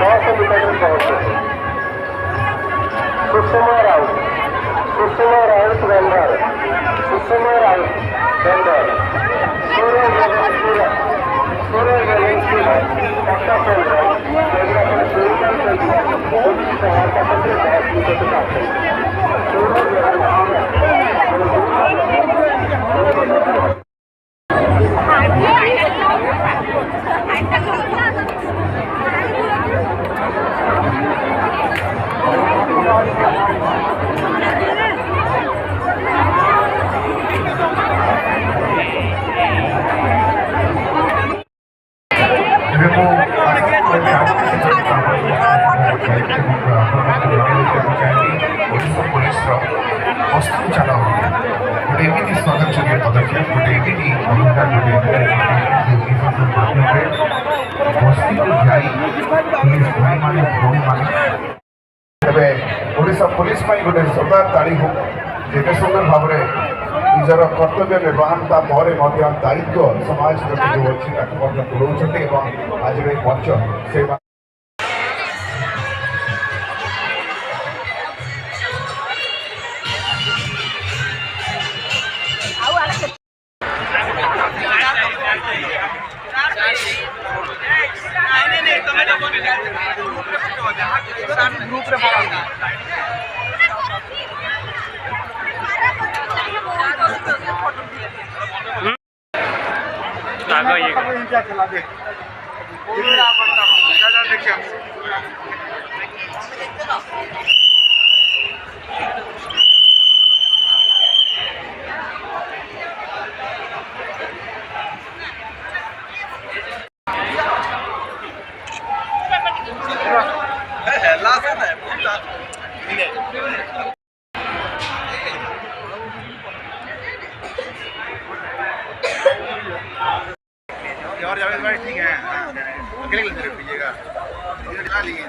900 metre में पहुंचे। Sushma Raut vendor, Sushma Raut vendor, सूरज पक्का चल रहा है। ଅସ୍ତ୍ର ଚାଲା ଗୋଟେ ଏମିତି ସ୍ୱାଗତଯୋଗ୍ୟ ପଦକ୍ଷେପ, ଗୋଟେ ଏମିତି ଅଭିଯାନ ମାଧ୍ୟମରେ ବସ୍ତିକୁ ଯାଇ ପୁଲିସ ଭାଇମାନେ ଭଉଣୀମାନେ ଏବେ ଓଡ଼ିଶା ପୁଲିସ ପାଇଁ ଗୋଟେ ସଦାର ତାଳି ହଉ। ଯେତେ ସୁନ୍ଦର ଭାବରେ ନିଜର କର୍ତ୍ତବ୍ୟ ନିର୍ବାହନ ତା ପରେ ମଧ୍ୟ ଦାୟିତ୍ୱ ସମାଜ ପ୍ରତି ଯେଉଁ ଅଛି ତାକୁ ମଧ୍ୟ ତୁଲାଉଛନ୍ତି ଏବଂ ଆଜିର ଏହି ମଞ୍ଚ ସେ ग्रुप रे पड़ा तागा ये क्या चला दे पूरा बंदा ज्यादा देखिए और जावेद भाई ठीक है, अकेले लेते पीजिएगा, इधर खा लिए।